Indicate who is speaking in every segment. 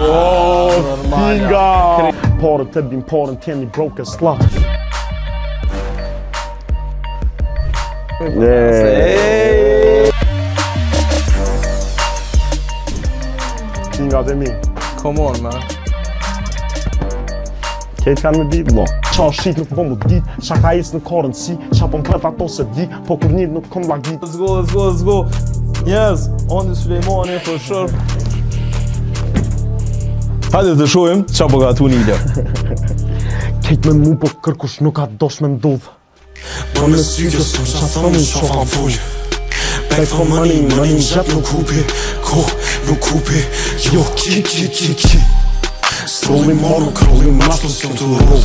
Speaker 1: Kinga! Porën të bim porën tjeni broke a slut. Kinga dhe mi.
Speaker 2: Come on, man.
Speaker 1: Kejt kanë me ditë, no. Qa shqit nuk po mu dit, qa ka jesë në korën si, qa po mpret ato se di, po kur njët nuk kom lagit.
Speaker 2: Let's go. Yes, Andi Sulejmani, for sure. Hajde të shohim qa po gatu Nilja.
Speaker 1: Kejt me mu po kërkush nuk ka dosh me ndodh.
Speaker 3: Po me sykës më qa thëmë në qofa full. Back for money gjatë nuk hupi. Ko nuk hupi, jo ki. Strolli marru, krolli mashtu s'jom të roll.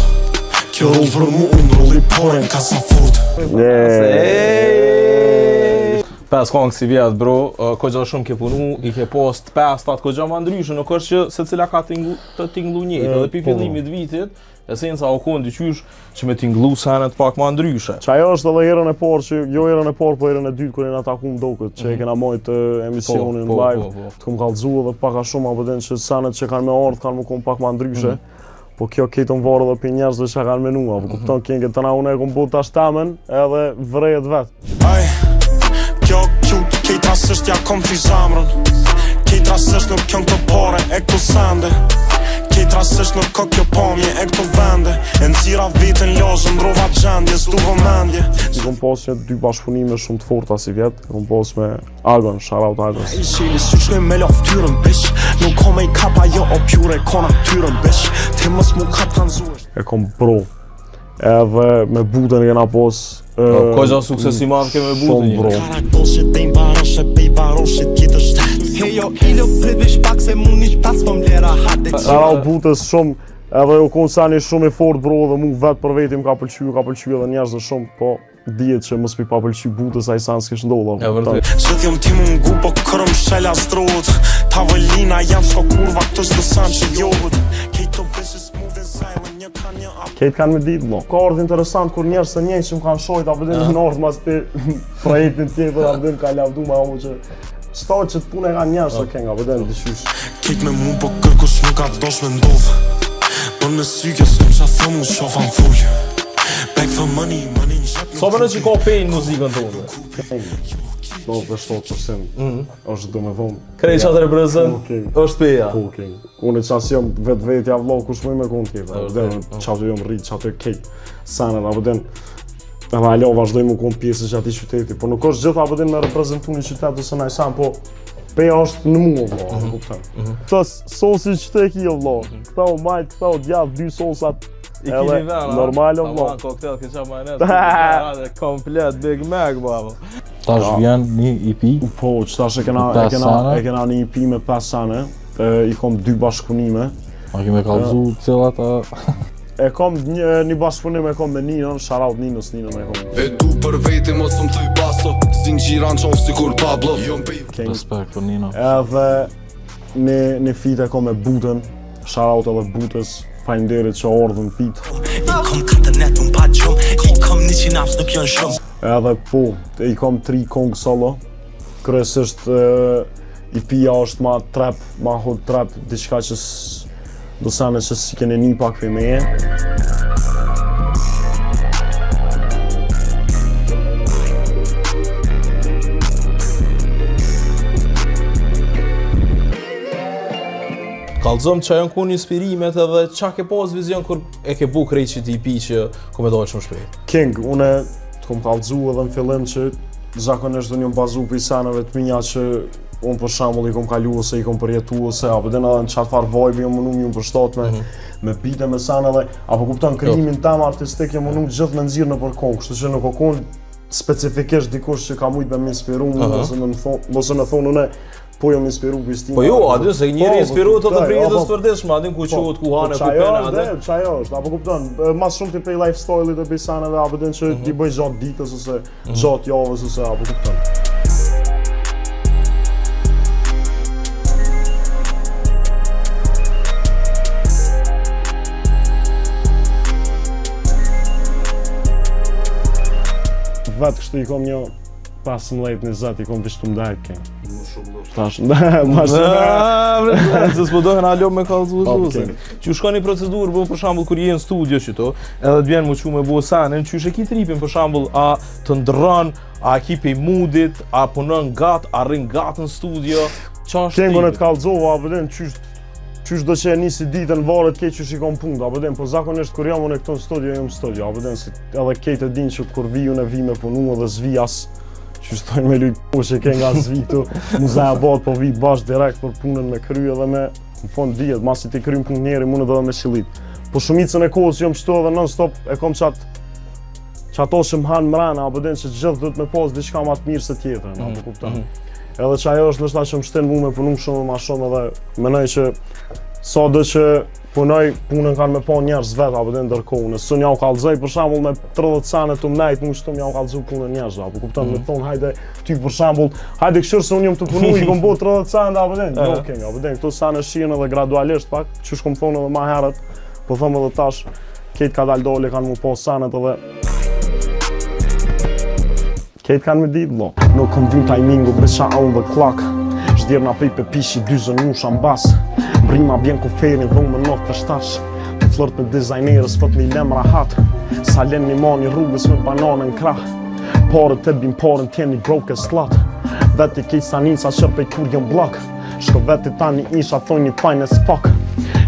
Speaker 3: Kjo roll për mu unë rolli pare në kasa fort.
Speaker 2: 5 kongë si vjetë, bro, kogja shumë ke punu, i ke post 5-7 kogja ma ndryshë, nuk është që se cila ka të tinglu njëtë, edhe pi fillimit vitit, esenca o konë dyqysh që me tinglu senet pak ma ndryshë.
Speaker 1: Qa jo është edhe herën e parë, që jo herën e parë, po herën e dytë kër e në taku më dokët, që e kena mojtë emisionin live, të kom kalëzu edhe paka shumë, apo den që senet që kanë me ardhë kanë më konë pak ma ndryshë, po kjo ketën varë edhe për njerëzve që kanë menua, po kupton kenge të na une e kom bu tash tamen edhe vrejet vetë.
Speaker 3: Kjo cute, kejt rasisht ja kom t'i zamrën. Kejt rasisht nuk kjën këtë pare e këto sende. Kejt rasisht nuk ka kjo pamje e këto vende. E nëzira vetën lozëm, rova gjendje, s'duvo mendje.
Speaker 1: I kom pas një 2 bashkëpunime shumë të forta si vjetë. I kom pas me Agon, shoutout Agon.
Speaker 3: I qeli sy qënë me lof tyrën, bish. Nuk kom e i kapa jo o pjure, kona tyrën, bish. Te mës mu ka të nëzuesh.
Speaker 1: E kom bro. Edhe me butën e kena pas
Speaker 2: Kogja suksesi madhë ke me butën
Speaker 1: bro.
Speaker 3: Karak bullshit, dhe i baroshe, bej baroshe, tjetë shtet. Hejo, ilo pritvish pak se mu një pas pëm lera hate qira.
Speaker 1: Ara butës shumë, edhe jo konë sani shumë i fort bro, dhe mu vetë për vetim ka pëlqy edhe njerëzë shumë, po dijet që mos pi pa pëlqy butës a i sanë s'kish ndodha.
Speaker 2: E vërtet.
Speaker 3: Zëdhjom ti mu ngu, po kërëm shella strot. Tavolina jam s'ko kurva, këtës të sanë që johët. Kejto bitches moving silent, një ka një up.
Speaker 1: Kejt kanë me ditë, no. Ka ardhë interesant kur njerës të njëjtë që më kanë shojt, apo dhe në ardhë mas të projektin tjetër, apo dhe në ka lavdu ma omo që qëta që të pune ka njerës të kenga, apo dhe në dëshysh.
Speaker 3: Kejt me mu, po kërkush nuk ka dosh me ndodh. Bën me sykës, më qa thëmë, shofan full. Back for money
Speaker 2: Sa përnë që ka pejnë muzikën tonë?
Speaker 1: Do për 7%, është do me thonë.
Speaker 2: Krej qatë reprezent, është peja.
Speaker 1: Po, kej. Unë qasë jam vetë ja vlog, kush më me konë kej. Dhe qatë jam rritë, qatë kejt sanër, apo den edhe alo vazhdoj më konë pjesë që ati qyteti. Po nuk është gjitha apo den me reprezentu një qytet ose na i sanë, po peja është në mu, vlo, kuptan. Këtës sosi qyteki, vlo. Këta o majtë, këta o djatë, 2 sosat.
Speaker 2: I kini vera,
Speaker 1: normal o vlo.
Speaker 2: Koktel, këqa majnes, komplet Big Mac, babo.
Speaker 4: Tash vjen një EP.
Speaker 1: Po, qëtash e kena një EP me 5 sane, i kom 2 bashkëpunime.
Speaker 4: A kime kalëzu cilat
Speaker 1: E kom një bashkëpunim e kom me Ninën, shoutout Ninës e kom.
Speaker 5: E du për vete mos më thuj baso, si në gjiran qof si kur Pablo.
Speaker 4: Respekt për Nino.
Speaker 1: Edhe një fit e kom me Butën, shoutout edhe Butës, fajnderit që ardhën fit.
Speaker 3: I kom 4 net unë pa gjumë, i kom 100 naps nuk janë shumë.
Speaker 1: Edhe po, i kom 3 kong solo, kryesisht EP-ja është ma trap, ma hot trap, diçka që do sane që si kene një pak për meje.
Speaker 2: Kallëzëm që janë kun inspirimet edhe qa ke pas vizion kur e ke bu krejt që t'IP që ku me dojë shumë shpejt?
Speaker 1: King, une t'kom kallëzu edhe në fillim që zakonisht do njëm bazu për i sanëve të minja që unë për shambull i kom kalu ose i kom përjetu ose apo dhe në qatë farë vibe jom mënu një përshtat me bite me sanë edhe apo kupton krijimin tam artistik jom mënu gjithë me nëzirë në për kongë, kështu që nuk o konë specifikisht dikush që ka mujt me më inspiru ose me thonë une po jom inspiru për stima.
Speaker 2: Po jo, adin se njëri inspiru të të prijetës përdeshme, adin ku quhet, ku hane, ku pene, adin.
Speaker 1: Qajo është, apo kupton, mas shumë t'i prej lifestyle-it e bëj saneve, apo din që t'i bëj gjatë ditës ose gjatë javës ose apo kupton. Vetë kështu i kom një 15-20 i kom vishtu mdajt kemë. Tash, ma shumë.
Speaker 2: Se s'po dohen alo me kallëzu zuzen. Që shkon një procedurë, bo për shembull kur je në studio qëto, edhe të vjen më çu me bo sanin, qysh e ki tripin për shembull, a të ndrron, a ki pe moodit, a punon gat, a rrin gat në studio, ç'është?
Speaker 1: Kengon e të kallëzova, apo den qysh do që e nisi ditën varet ke qysh i kom punë, apo den, po zakonisht kur jam unë këtu në studio, jam në studio, apo den, si edhe kejt e din që kur vi unë vi me punu edhe zvijas, që shtojnë me lujt po që ke nga zvitu, muzeja bat po vi bash direkt për punën me kry edhe me, në fond dijet, masi ti krym punë njeri, mund edhe me shilit. Po shumicën e kohës jam shtu edhe non-stop e kom qato që më hanë mrena, apo den që gjithë dhët me pas diçka ma të mirë se tjetërën, apo kupton. Edhe që ajo është nështë që më shtenë mu me punu shumë ma shumë edhe menoj që sa do që punoj, punën kanë me pa njerëz vetë, apo dhe ndërkohë. Nësë unë ja u kallëzoj për shembull me 30 sene të mnejt, mu shtu ja u kallëzu punën njerëz, apo kupton, me thonë hajde ty për shembull, hajde këshirë se unë jam të punu, i kom bo 30 sene, apo dhe, jo okay, apo dhe, këto sene shien edhe gradualisht pak, që shkom thonë edhe ma herët, po thëmë edhe tash, ketë ka dal dole kanë mu pas senet edhe ketë kanë me ditë, lo. Nuk kom dy timingu, besha on the clock. Shdirë na pej pe pishi, dy zënusha m'bas. Brima bjen ku ferin, dhumë më notë të shtash. Të flirt me dizajnerës, fët mi lem rahat. Salen një mani rrugës me bananën krah. Parët e bim parën tjeni broke slut. Veti kej sanica qërpej kur jëm blok. Shko veti tani isha thonj një fajn as fuck.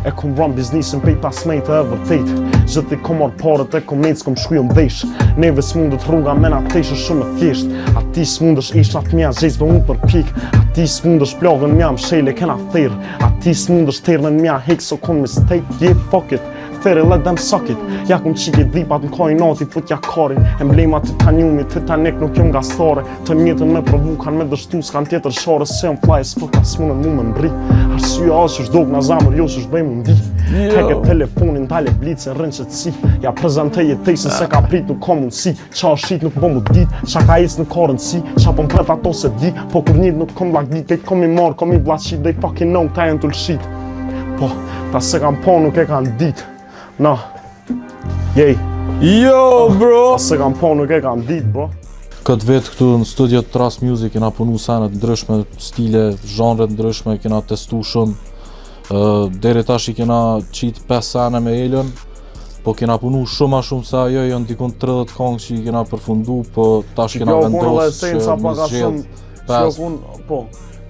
Speaker 1: E kom run biznisin pej pas mejtë e vërtet. Gjithi kom marrë parët e kom nejtë s'kom shkujo m'vesh. Neve s'mundët rruga mena t'eshë shumë e thjesht. A ti s'mundësh ishat mja zhejt do mu përpik. A ti s'mundësh plagën mja m'shele kena therë. A ti s'mundësh terën mja hek so kon mistake, yeah fuck it. There, let them suck it. Ja kum qike dhipat në kajnati, futja karin. Emblemat titaniumit, Titanic nuk jom nga stare. Të njëtën me provu, kan me dështu, s'kan tjetër share. Se jom fly, s'për ka s'munën mu me mbri. Arsye asë është dog nga zamër, jo s'është bëjmë ndi. Heke telefonin, dale blicin, rrën që t'si. Ja prezentej e tejse se ka prit nuk ka mundësi. Qa shit nuk bëmu dit, qa ka ec në karënësi. Qa pëm pret ato se di, po kur njët nuk kom lak dit. Kejt kom i marr, kom i blat they fucking know ta jenë t'ull shit. Po, ta se kam po nuk e kanë dit. Na, jej.
Speaker 2: Jo, bro!
Speaker 1: Se kam po nuk e kam dit, bro.
Speaker 4: Këtë vetë këtu në studio të Trust Music kena punu senet ndryshme, stile, zhanret ndryshme, kena testu shumë. Deri tash i kena qit 5 sene me Elën, po kena punu shumë ma shumë se ajo, janë dikun 30 këngë që i kena përfundu, po tash kena vendos që më zgjedh 5.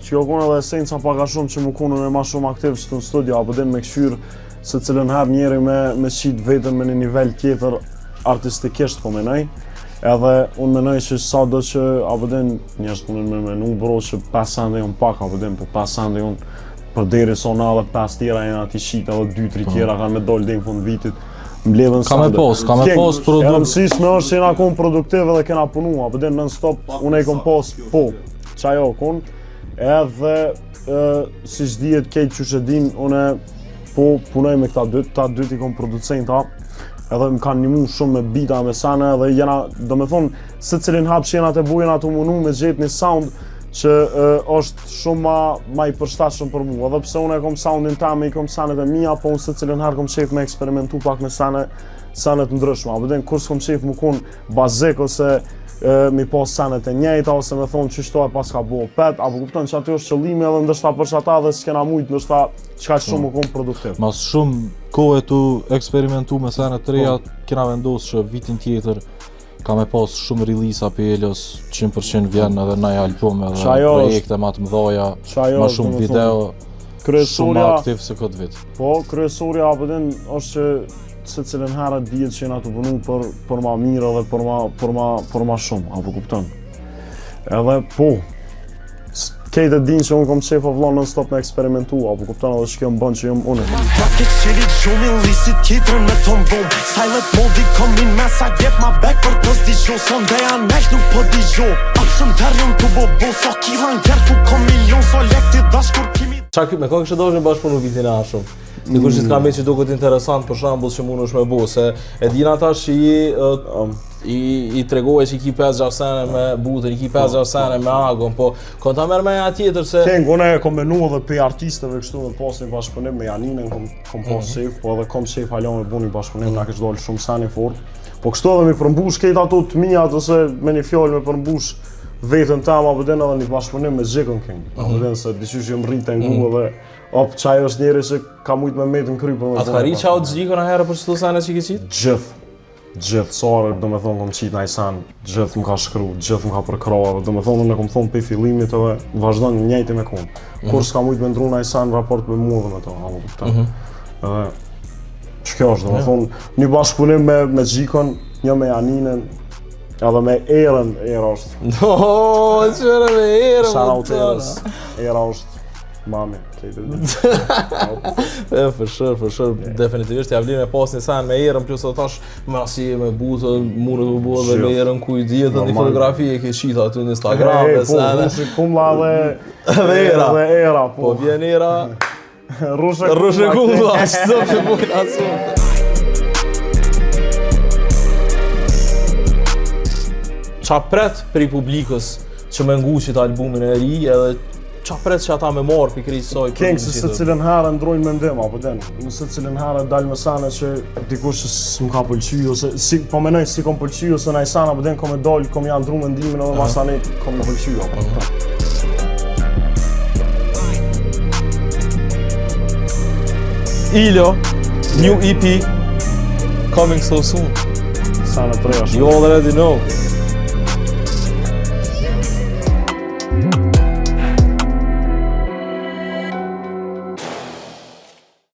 Speaker 1: Që jo kun edhe esenca paka shumë që më kunën e ma shumë aktiv që të në studio, apo dhe me këshyrë se cilën herë njeri me qit vetën me një nivel tjetër artistikisht po menoj. Edhe unë menoj që sa do që apo den njerëz punën me menu bro që 5 sende jonë pak apo den, po 5 sende jonë për deri sa na edhe 5 tjera janë ati shit edhe 2-3 tjera kanë me dollë dhe në fund vitit. Mbledhen
Speaker 4: Ka me pos produkt.
Speaker 1: E rëmësishme është që jena kon produktiv edhe kena punu, apo den non-stop unë e kom pos po, qajo kon. Edhe si shdijet kejt që që din, unë po punoj me këta dyt i kom producenta, edhe më kanë nimu shumë me bita, me sene, edhe jena, do me thonë, se cilin hap që jena të bujena të munu me gjetë një sound që është shumë ma i përshtatshëm për mu. Edhe pse unë e kom soundin tame, i kom senet e mija, po unë se cilin herë kom qef me eksperimentu pak me senet ndryshma. Apo den kur s'kom qef më kun bazik ose mi pas senet e njejta, ose me thonë që shto e pas ka bo pet, apo kupton që aty është qëllimi edhe ndështa për që ata dhe s'kena mujt, ndështa qka shumë më kun produktiv.
Speaker 4: Mas shumë kohë tu eksperimentu me senet të reja, kena vendosë që vitin tjetër ka me pas shumë release për Elës, 100% vjen edhe naj album edhe projekte ma të mdhaja, ma shumë video, shumë ma aktiv se këtë vit.
Speaker 1: Po, kryesorja apo den është që se cilën herë dihet që jena të punu për ma mirë edhe për ma shumë, apo kupton. Edhe po, kejt e din që unë kom qef o vlon non-stop me eksperimentu, apo kupton edhe që kjo më bën që jom une.
Speaker 3: Rocket qelit gjumin, lisit tjetër në ton bom. Silent mode i kom in mes, I get my back për të s'digjo. Son dhe janë nesh nuk po digjo. Apsën terjon të bobo, so kilan gjerë ku kom milion. So lekti dash kur kimi.
Speaker 2: Me ka kështë dojnë bashkë punu vitin e ashëm? Dikur që t'ka me që duket interesant për shambull që mund është me bo, se e din ata që i tregohet që i ki 5-6 sene me butën, i ki 5-6 sene me agon, po kon ta merr me ja tjetër se...
Speaker 1: Unë e kom menu edhe për artisteve kështu dhe pas një bashkëpunim me Janinën, kom pas shef, po edhe kom shef halon me bu një bashkëpunim, na kështë dollë shumë sene fort. Po kështu edhe mi përmbush kejt ato të mijat ose me një fjallë me përmbush vetën tam apo den edhe një bashkëpunim me Xhikon King. Apo den se diçysh jam rritë ngu edhe çaj është njeri që ka mujt me metën kry për me.
Speaker 2: Atë ka ri qau Xhikon a herë për çdo sene që ke qit?
Speaker 1: Gjithë sorë, do me thonë kom qitë në Ajsan, gjithë më ka shkru, gjithë më ka përkrarë, do me thonë në kom thonë për fillimit edhe vazhdojnë njëjti me konë. Kur s'ka mujtë me ndru në Ajsan raport me mua dhe me to, apo kupton. Edhe ç'kjo është, do me thonë, një bashkëpunim me Xhikon, një me Janinën, edhe me Erën, Era është.
Speaker 2: Qëre me Erën,
Speaker 1: Shout out Erës, Era është mami,
Speaker 2: për shërë, definitivisht ja vli me pas një sen me Erën, plus të tash me asi me butë, mune të buë dhe me Erën kuj djetën, një fotografi e ke qita aty në Instagram,
Speaker 1: po, rushi kumla dhe Era,
Speaker 2: po vjen Era,
Speaker 1: rushe
Speaker 2: kumla, qëtë për bujnë asu. Qa pret për i publikës që me nguqit albumin e ri edhe qa pret që ata me marë për krejtë soj
Speaker 1: King se cilën herë ndrojnë mendim, apo den, nëse cilën herë dalë më sane që dikush që s'm ka pëlqy, ose po menoj si kom pëlqy, ose në Ajsan apo den kom e dalë, kom ja ndru mendimin edhe mas tani kom më pëlqy, apo.
Speaker 2: Ilo, new EP, coming so soon.
Speaker 1: Sana 3
Speaker 2: You already know.